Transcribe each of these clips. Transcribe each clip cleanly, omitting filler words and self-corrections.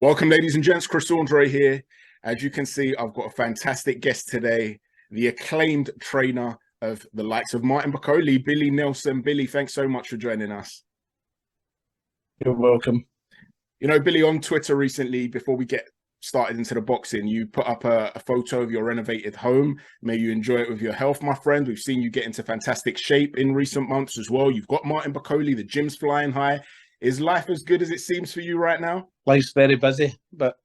Welcome, ladies and gents. Chris Andre here. As you can see, I've got a fantastic guest today, the acclaimed trainer of the likes of Martin Bakole, Billy Nelson. Billy, thanks so much for joining us. You're welcome. You know, Billy, on Twitter recently, before we get started into the boxing, you put up a photo of your renovated home. May you enjoy it with your health, my friend. We've seen you get into fantastic shape in recent months as well. You've got Martin Bakole, the gym's flying high. Is life as good as it seems for you right now? Life's very busy, but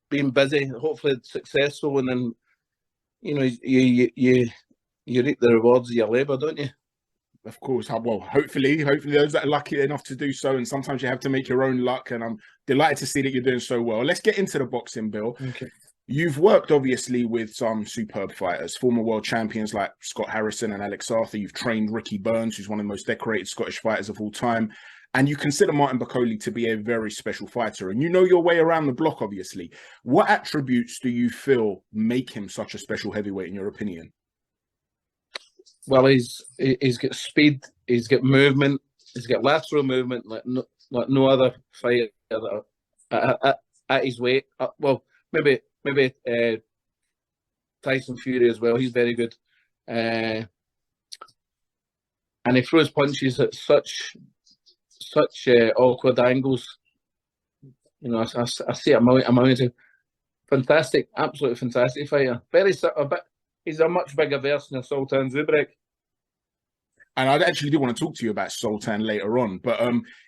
being busy, hopefully successful, and then you reap the rewards of your labour, don't you? Of course. Well, hopefully those that are lucky enough to do so, and sometimes you have to make your own luck, and I'm delighted to see that you're doing so well. Let's get into the boxing, Bill. Okay. You've worked obviously with some superb fighters, former world champions like Scott Harrison and Alex Arthur. You've trained Ricky Burns, who's one of the most decorated Scottish fighters of all time. And you consider Martin Bakole to be a very special fighter. And you know your way around the block, obviously. What attributes do you feel make him such a special heavyweight, in your opinion? Well, he's got speed, he's got movement, he's got lateral movement like no other fighter at his weight. Well, maybe Tyson Fury as well. He's very good. And he throws punches at such awkward angles. You know, I see it a million. Fantastic, absolutely fantastic fighter. He's a much bigger version of Sultan Zaurbek. And I actually do want to talk to you about Sultan later on. But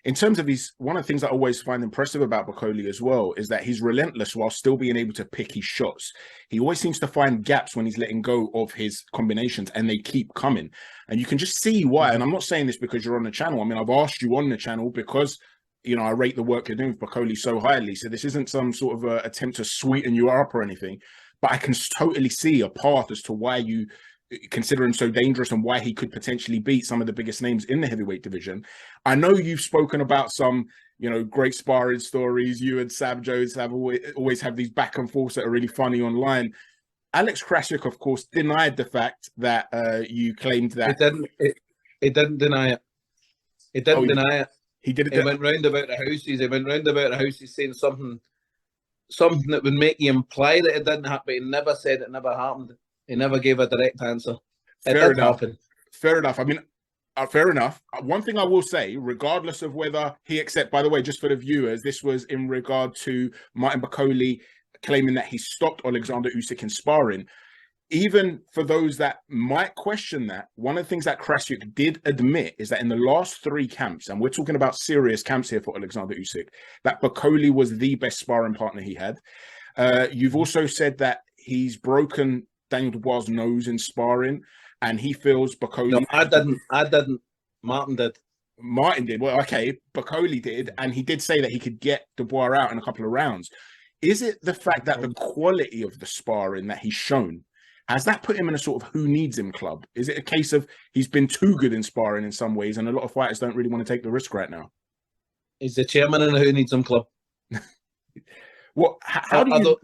in terms of one of the things I always find impressive about Bakole as well is that he's relentless while still being able to pick his shots. He always seems to find gaps when he's letting go of his combinations, and they keep coming. And you can just see why. And I'm not saying this because you're on the channel. I mean, I've asked you on the channel because, you know, I rate the work you're doing with Bakole so highly. So this isn't some sort of attempt to sweeten you up or anything. But I can totally see a path as to why you consider him so dangerous and why he could potentially beat some of the biggest names in the heavyweight division. I know you've spoken about some, you know, great sparring stories. You and Sam Jones have always have these back and forths that are really funny online. Alex Krasik, of course, denied the fact that you claimed that. He didn't deny it. He didn't deny it. He did it. He went round about the houses. He went round about the houses saying something that would make you imply that it didn't happen. But he never said it never happened. He never gave a direct answer. Fair enough. Fair enough. I mean, fair enough. One thing I will say, regardless of whether he accepts, by the way, just for the viewers, this was in regard to Martin Bakole claiming that he stopped Alexander Usyk in sparring. Even for those that might question that, one of the things that Krasik did admit is that in the last 3 camps, and we're talking about serious camps here for Alexander Usyk, that Bakole was the best sparring partner he had. You've also said that he's broken Daniel Dubois' nose in sparring, and he feels Bakole... No, I didn't. Martin did. Martin did. Well, okay, Bakole did, and he did say that he could get Dubois out in a couple of rounds. Is it the fact that the quality of the sparring that he's shown, has that put him in a sort of who needs him club? Is it a case of he's been too good in sparring in some ways, and a lot of fighters don't really want to take the risk right now? He's the chairman in the who needs him club. What? How do you...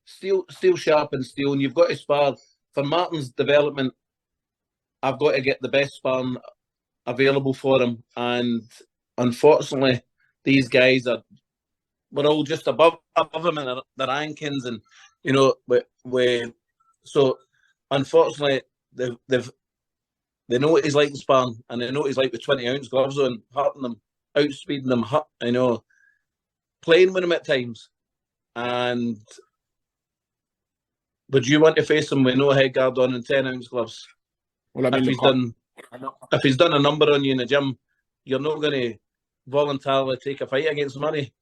Steel sharp and steel, and you've got to spar. For Martin's development, I've got to get the best sparring available for him. And unfortunately, these guys we're all just above him in their rankings, and you know, so unfortunately they know what he's like in sparring, and they know what he's like with 20-ounce gloves on, hurting them, outspeeding them, you know, playing with him at times. And would you want to face him with no head guard on and 10-ounce gloves? Well, I mean, if he's done a number on you in the gym, you're not going to voluntarily take a fight against money.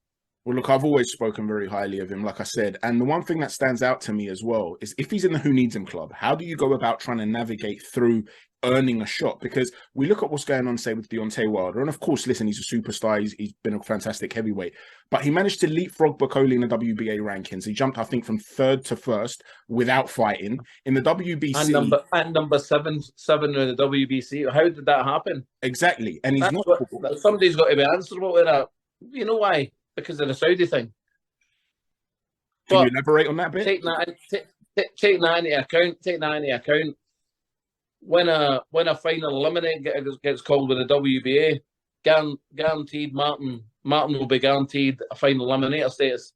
Well, look, I've always spoken very highly of him, like I said. And the one thing that stands out to me as well is if he's in the Who Needs Him club, how do you go about trying to navigate through earning a shot? Because we look at what's going on, say, with Deontay Wilder. And of course, listen, he's a superstar. He's been a fantastic heavyweight. But he managed to leapfrog Bakole in the WBA rankings. He jumped, I think, from 3rd to 1st without fighting. In the WBC... And number seven in the WBC. How did that happen? Exactly. And he's somebody's got to be answerable with that. You know why? Because of the Saudi thing. Can you elaborate on that bit? Take that into account. When a final eliminate gets called with the WBA, guaranteed Martin Martin will be guaranteed a final eliminator status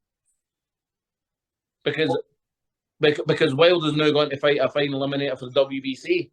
because Wilder's now going to fight a final eliminator for the WBC.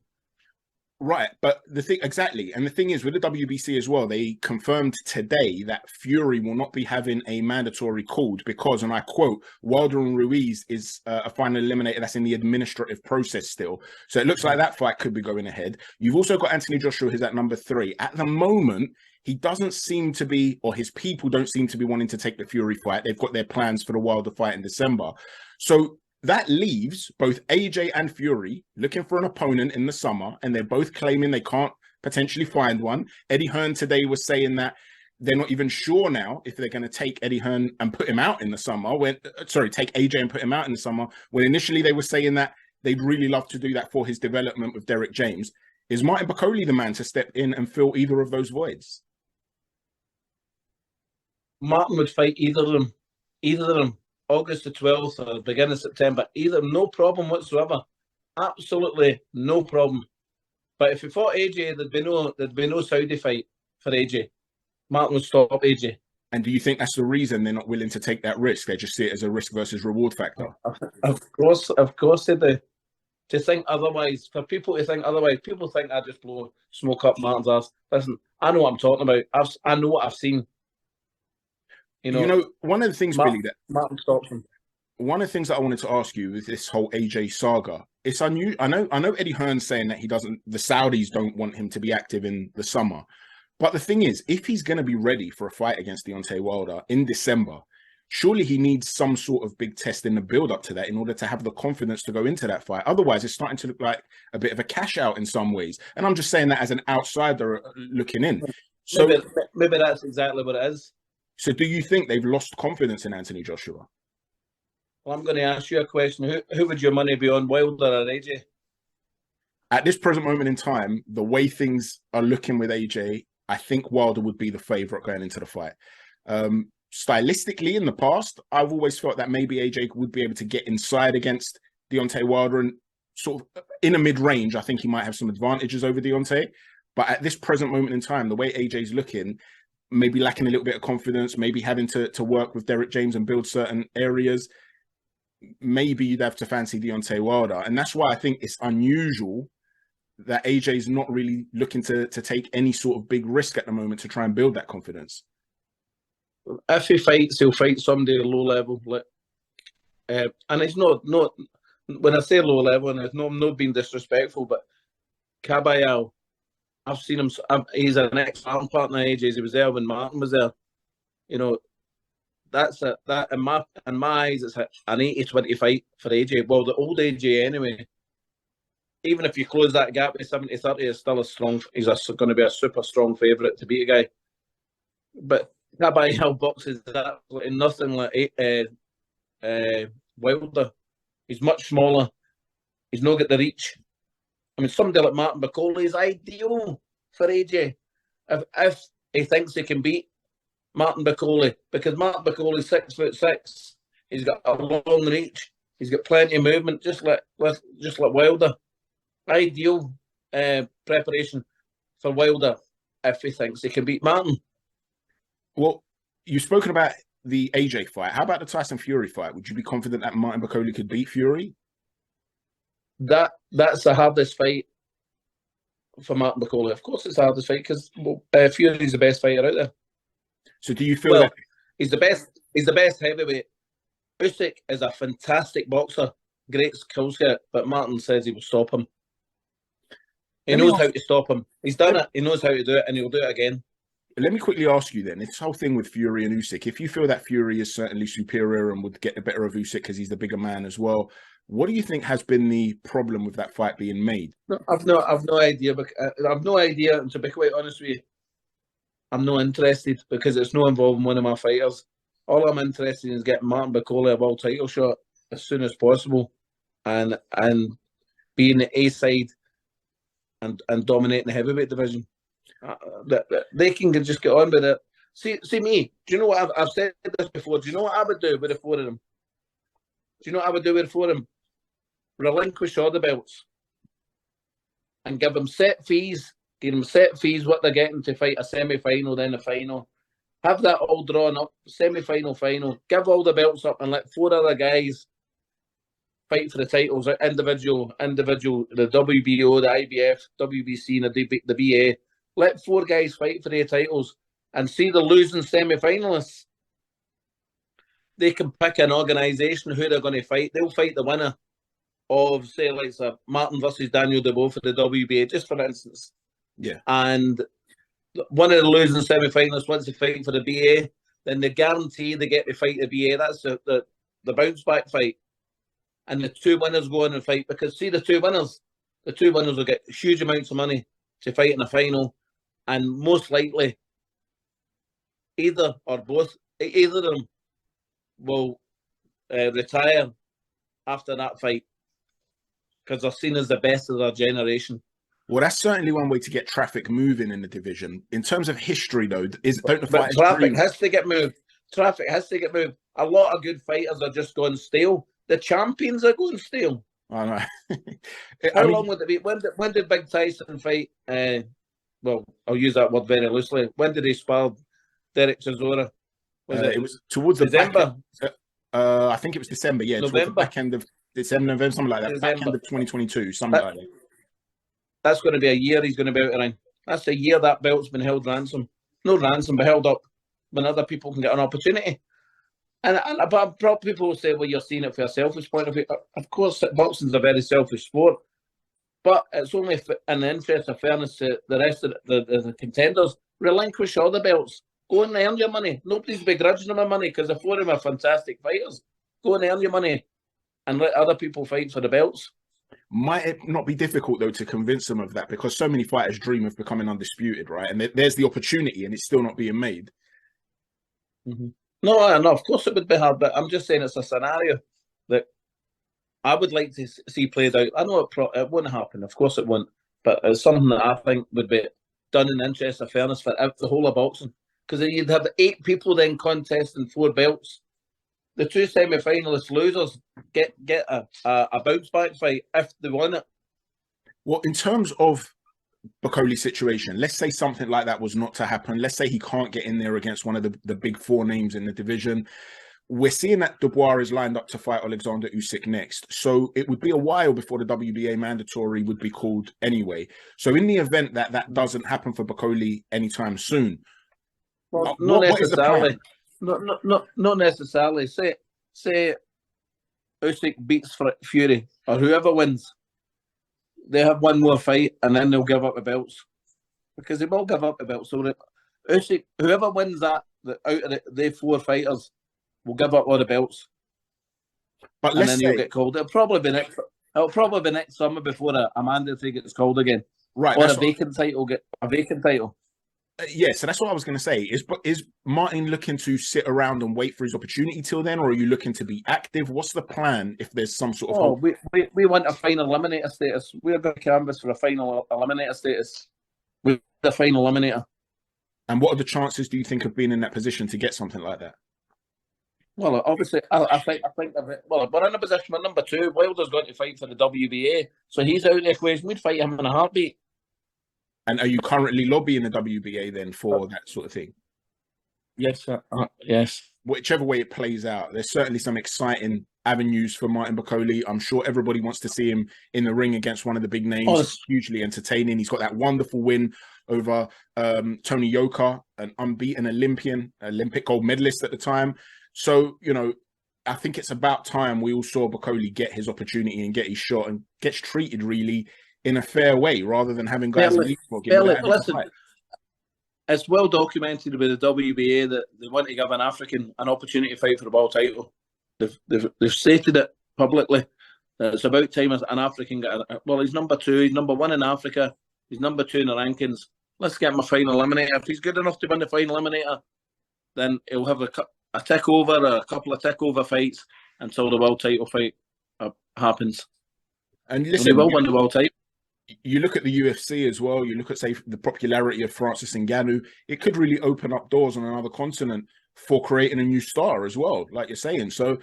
Right, but the thing exactly, and the thing is with the WBC as well, they confirmed today that Fury will not be having a mandatory called because, and I quote, Wilder and Ruiz is a final eliminator that's in the administrative process still. So it looks like that fight could be going ahead. You've also got Anthony Joshua, who's at number 3. At the moment, he doesn't seem to be, or his people don't seem to be wanting to take the Fury fight. They've got their plans for the Wilder fight in December. So that leaves both AJ and Fury looking for an opponent in the summer, and they're both claiming they can't potentially find one. Eddie Hearn today was saying that they're not even sure now if they're going to take Eddie Hearn and put him out in the summer. Take AJ and put him out in the summer. When initially they were saying that they'd really love to do that for his development with Derek James. Is Martin Bakole the man to step in and fill either of those voids? Martin would fight either of them. August the 12th or beginning of September, either, no problem whatsoever. Absolutely no problem. But if he fought AJ, there'd be no Saudi fight for AJ. Martin would stop AJ. And do you think that's the reason they're not willing to take that risk? They just see it as a risk versus reward factor. Of course they do. To think otherwise, for people to think otherwise, people think I just blow smoke up Martin's ass. Listen, I know what I'm talking about. I know what I've seen. You know, one of the things, Billy, that Martin stops him. One of the things that I wanted to ask you with this whole AJ saga, it's unusual. I know Eddie Hearn's saying that the Saudis don't want him to be active in the summer. But the thing is, if he's going to be ready for a fight against Deontay Wilder in December, surely he needs some sort of big test in the build up to that in order to have the confidence to go into that fight. Otherwise, it's starting to look like a bit of a cash out in some ways. And I'm just saying that as an outsider looking in. So maybe that's exactly what it is. So do you think they've lost confidence in Anthony Joshua? Well, I'm going to ask you a question. Who would your money be on, Wilder or AJ? At this present moment in time, the way things are looking with AJ, I think Wilder would be the favourite going into the fight. Stylistically, in the past, I've always felt that maybe AJ would be able to get inside against Deontay Wilder and sort of in a mid-range. I think he might have some advantages over Deontay. But at this present moment in time, the way AJ's looking, maybe lacking a little bit of confidence, maybe having to work with Derek James and build certain areas, maybe you'd have to fancy Deontay Wilder. And that's why I think it's unusual that AJ's not really looking to take any sort of big risk at the moment to try and build that confidence. If he fights, he'll fight somebody at a low level. And it's not when I say low level, and it's not being disrespectful, but Caballero, I've seen him. He's an ex-Martin partner, AJ's. He was there when Martin was there. You know, that in my eyes, it's an 80-20 fight for AJ. Well, the old AJ anyway. Even if you close that gap to 70-30, it's still a strong. He's going to be a super strong favourite to beat a guy. But Caballero boxes absolutely nothing like Wilder. He's much smaller. He's not got the reach. I mean, somebody like Martin Bakole is ideal for AJ if he thinks he can beat Martin Bakole, because Martin Bakole is 6'6". He's got a long reach. He's got plenty of movement, just like Wilder. Ideal preparation for Wilder if he thinks he can beat Martin. Well, you've spoken about the AJ fight. How about the Tyson Fury fight? Would you be confident that Martin Bakole could beat Fury? That's the hardest fight for Martin Bakole. Of course, it's the hardest fight because Fury's the best fighter out there. So, do you feel that he's the best? He's the best heavyweight. Usyk is a fantastic boxer, great skill set, but Martin says he will stop him. He knows how to stop him. He's done it. He knows how to do it, and he'll do it again. Let me quickly ask you then, this whole thing with Fury and Usyk, if you feel that Fury is certainly superior and would get the better of Usyk because he's the bigger man as well, what do you think has been the problem with that fight being made? No, I've no idea. I've no idea, and to be quite honest with you, I'm not interested because it's not involving one of my fighters. All I'm interested in is getting Martin Bakole a world title shot as soon as possible, and being the A side and dominating the heavyweight division. They can just get on with it. See me. Do you know what I've said this before? Do you know what I would do with the four of them? Do you know what I would do with the four of them? Relinquish all the belts and give them set fees. Give them set fees what they're getting to fight a semi-final, then a final, Have that all drawn up, semi-final, final. Give all the belts up and let 4 other guys fight for the titles, individual, the WBO, the IBF, WBC, and the BA. Let 4 guys fight for their titles and see the losing semi-finalists. They can pick an organisation who they're going to fight. They'll fight the winner of, say, like Martin versus Daniel Dubois for the WBA, just for instance. Yeah. And one of the losing semi-finalists wants to fight for the BA, then they guarantee they get to fight the BA. That's the bounce back fight. And the 2 winners go on and fight, because see the two winners will get huge amounts of money to fight in a final, and most likely either of them will retire after that fight, because they're seen as the best of their generation. Well, that's certainly one way to get traffic moving in the division. In terms of history, though, don't the fighters traffic has to get moved. Traffic has to get moved. A lot of good fighters are just going stale. The champions are going stale. I know. How long would it be? When did Big Tyson fight? Well, I'll use that word very loosely. When did he spar Derek Chisora? It was towards December. The back end, I think it was December. Yeah, November. towards the back end of December, November, something like that. December. Back end of 2022, something like that. That's going to be a year he's going to be out of ring. That's a year that belt's been held ransom. No ransom, but held up when other people can get an opportunity. And but people will say, well, you're seeing it for a selfish point of view. Of course, boxing's a very selfish sport, but it's only in the interest of fairness to the rest of the contenders. Relinquish all the belts. Go and earn your money. Nobody's begrudging them money, because the 4 of them are fantastic fighters. Go and earn your money and let other people fight for the belts. Might it not be difficult, though, to convince them of that, because so many fighters dream of becoming undisputed, right? And there's the opportunity, and it's still not being made. Mm-hmm. No, of course it would be hard, but I'm just saying it's a scenario that I would like to see played out. I know it won't happen, of course it won't, but it's something that I think would be done in the interest of fairness for the whole of boxing, because you'd have 8 people then contesting 4 belts. The 2 semi-finalist losers get a bounce back fight if they won it. Well, in terms of Bakole's situation, let's say something like that was not to happen. Let's say he can't get in there against one of the big 4 names in the division. We're seeing that Dubois is lined up to fight Alexander Usyk next. So it would be a while before the WBA mandatory would be called anyway. So in the event that that doesn't happen for Bakole anytime soon, well, not necessarily. Not necessarily. Say Usyk beats Fury, or whoever wins, they have one more fight and then they'll give up the belts, because they will give up the belts. So Usyk, whoever wins that out of the 4 fighters, will give up all the belts. But and then he'll get called. It'll probably be next summer before a mandatory gets called again. Right. Or a vacant title. Yeah, so that's what I was going to say. Is Martin looking to sit around and wait for his opportunity till then, or are you looking to be active? What's the plan if there's some sort of... Oh, we want a final eliminator status. We're going to canvass for a final eliminator status. We're the final eliminator. And what are the chances, do you think, of being in that position to get something like that? Well, obviously, I think we're in a position where number 2, Wilder's going to fight for the WBA, so he's out of the equation. We'd fight him in a heartbeat. And are you currently lobbying the WBA then for that sort of thing? Yes, yes. Whichever way it plays out, there's certainly some exciting avenues for Martin Bakole. I'm sure everybody wants to see him in the ring against one of the big names. Oh, it's hugely entertaining. He's got that wonderful win over Tony Yoka, an unbeaten Olympic gold medalist at the time. So, you know, I think it's about time we all saw Bakole get his opportunity and get his shot and gets treated really in a fair way, rather than having guys leave for him. Listen, it's well documented by the WBA that they want to give an African an opportunity to fight for the world title. They've stated it publicly that it's about time an African got. Well, he's number 2, he's number 1 in Africa, he's number 2 in the rankings. Let's get him a final eliminator. If he's good enough to win the final eliminator, then he'll have a takeover, a couple of takeover fights until the world title fight happens. And listen, he will win the world title. You look at the UFC as well, you look at, say, the popularity of Francis Ngannou, it could really open up doors on another continent for creating a new star as well, like you're saying. So,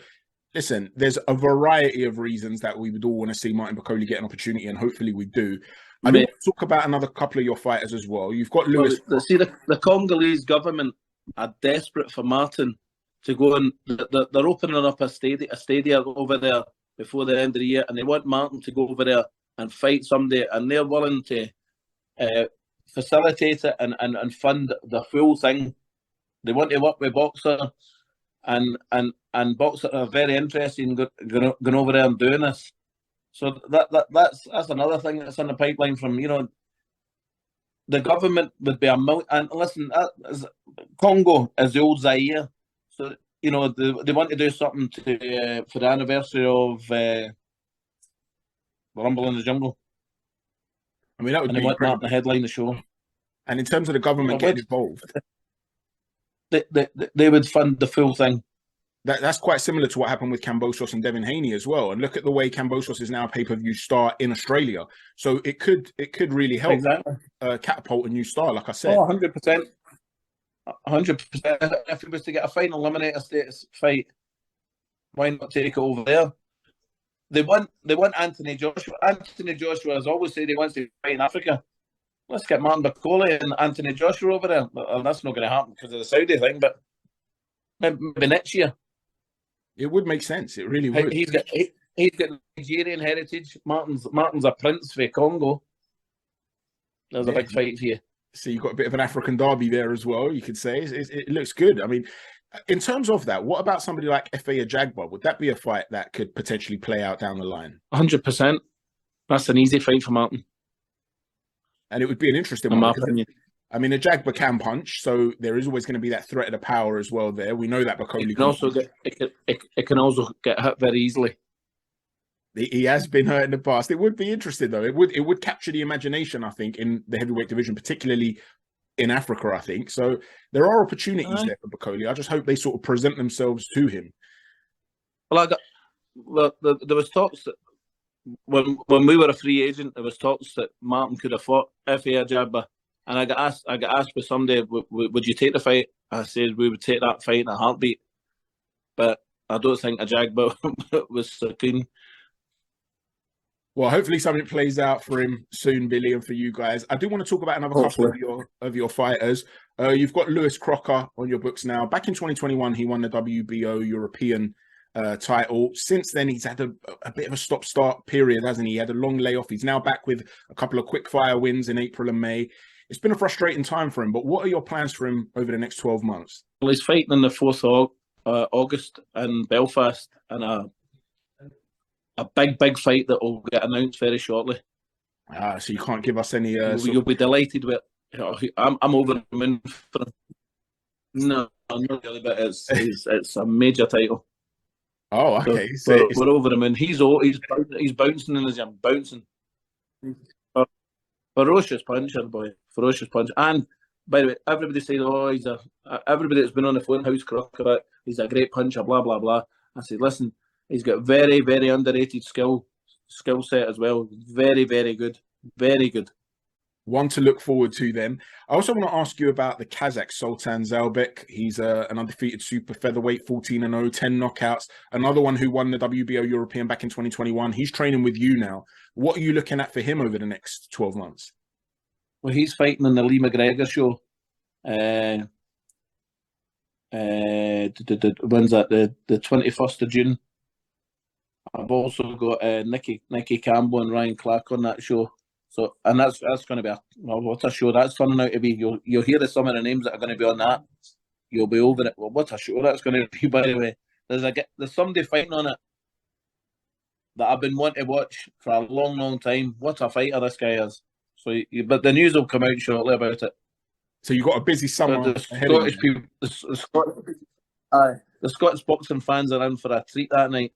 listen, there's a variety of reasons that we would all want to see Martin Bakole get an opportunity, and hopefully we do. I want to talk about another couple of your fighters as well. You've got Lewis. See, the Congolese government are desperate for Martin to go and they're opening up a stadium over there before the end of the year, and they want Martin to go over there and fight someday, and they're willing to facilitate it and fund the full thing. They want to work with Boxer, and Boxer are very interested in going over there and doing this. So that's another thing that's in the pipeline from, you know, the government would be and listen, Congo is the old Zaire, so you know they want to do something to for the anniversary of Rumble in the Jungle. I mean, that would and be they want Martin to headline the show. And in terms of the government getting involved, they would fund the full thing. That's quite similar to what happened with Kambosos and Devin Haney as well. And look at the way Kambosos is now a pay-per-view star in Australia. So it could really help catapult a new star, like I said. Oh, 100%. 100%. If it was to get a final eliminator status fight, why not take it over there? They want Anthony Joshua. Anthony Joshua has always said he wants to fight in Africa. Let's get Martin Bakole and Anthony Joshua over there. Well, that's not going to happen because of the Saudi thing, but maybe next year. It would make sense. It really would. He's got Nigerian heritage. Martin's a prince for Congo. There's a big fight for you. So you've got a bit of an African derby there as well, you could say. It looks good. I mean, in terms of that, what about somebody like F.A. Ajagba? Would that be a fight that could potentially play out down the line? 100%. That's an easy fight for Martin. And it would be an interesting in one. My opinion. I mean, Ajagba can punch, so there is always going to be that threat of the power as well there. We know that Bakole it can also get hurt very easily. He has been hurt in the past. It would be interesting, though. It would capture the imagination, I think, in the heavyweight division, particularly in Africa, I think. So there are opportunities there for Bakole. I just hope they sort of present themselves to him. Well, there was talks that when we were a free agent, there was talks that Martin could have fought F.A. Ajagba. And I got asked by somebody, would you take the fight? I said we would take that fight in a heartbeat. But I don't think Ajagba was so keen. Well, hopefully something plays out for him soon, Billy, and for you guys. I do want to talk about another couple of your fighters. You've got Lewis Crocker on your books now. Back in 2021, he won the WBO European title. Since then, he's had a bit of a stop-start period, hasn't he? He had a long layoff. He's now back with a couple of quick-fire wins in April and May. It's been a frustrating time for him, but what are your plans for him over the next 12 months? Well, he's fighting on the 4th of August in Belfast, and a big fight that will get announced very shortly. So you can't give us any... You'll be delighted with it. I'm over the moon for him. No, not really, but it's a major title. Oh, okay. So we're over the moon. He's bouncing in his gym, bouncing. Ferocious puncher, boy. Ferocious puncher. And, by the way, everybody said, everybody that's been on the phone, House Crocker, he's a great puncher, blah, blah, blah. I said, listen, he's got very, very underrated skill set as well. Very, very good. Very good. One to look forward to then. I also want to ask you about the Kazakh Sultan Zaurbek. He's an undefeated super featherweight, 14-0, 10 knockouts. Another one who won the WBO European back in 2021. He's training with you now. What are you looking at for him over the next 12 months? Well, he's fighting in the Lee McGregor show. When's that? The 21st of June. I've also got Nicky Campbell and Ryan Clark on that show. So, and that's going to be what a show that's turning out to be. You'll hear some of the names that are going to be on that. You'll be over it. Well, what a show that's going to be, by the way. There's somebody fighting on it that I've been wanting to watch for a long, long time. What a fighter this guy is. So, but the news will come out shortly about it. So you've got a busy summer. The Scottish people, the Scottish boxing fans are in for a treat that night.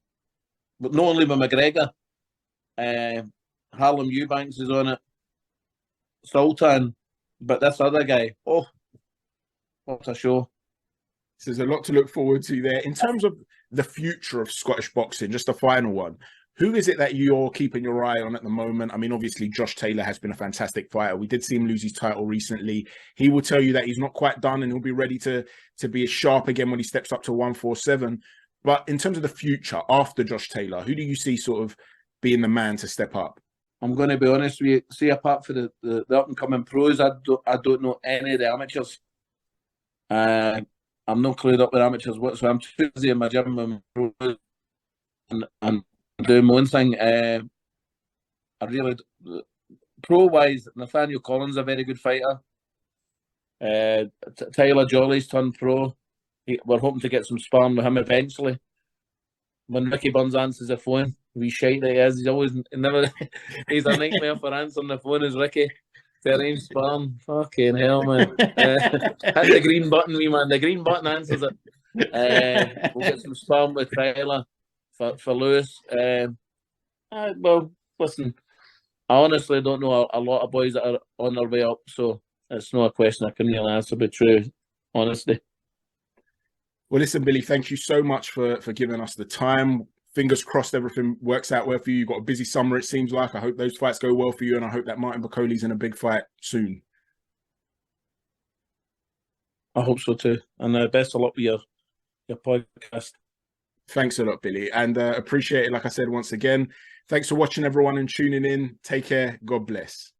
But not only with McGregor, Harlem Eubanks is on it, Sultan, but this other guy, oh, what a show. So there's a lot to look forward to there. In terms of the future of Scottish boxing, just a final one, who is it that you're keeping your eye on at the moment? I mean, obviously, Josh Taylor has been a fantastic fighter. We did see him lose his title recently. He will tell you that he's not quite done and he'll be ready to be as sharp again when he steps up to 147. But in terms of the future, after Josh Taylor, who do you see sort of being the man to step up? I'm going to be honest with you. See, apart from the up-and-coming pros, I don't know any of the amateurs. I'm not clued up with amateurs whatsoever. I'm too busy in my gym and doing my own thing. I really, pro wise, Nathaniel Collins is a very good fighter. Tyler Jolly's turned pro. We're hoping to get some sparring with him eventually. When Ricky Burns answers the phone, we shite that he is. He's a nightmare for answering the phone, is Ricky. Terrain sparring. Fucking hell, man. Hit the green button, wee man. The green button answers it. We'll get some sparring with Tyler for Lewis. Well, listen, I honestly don't know a lot of boys that are on their way up, so it's not a question I can really answer, but true, honestly. Well, listen, Billy, thank you so much for giving us the time. Fingers crossed everything works out well for you. You've got a busy summer, it seems like. I hope those fights go well for you, and I hope that Martin Bakole's in a big fight soon. I hope so too. And best of luck with your podcast. Thanks a lot, Billy. And appreciate it, like I said, once again. Thanks for watching, everyone, and tuning in. Take care. God bless.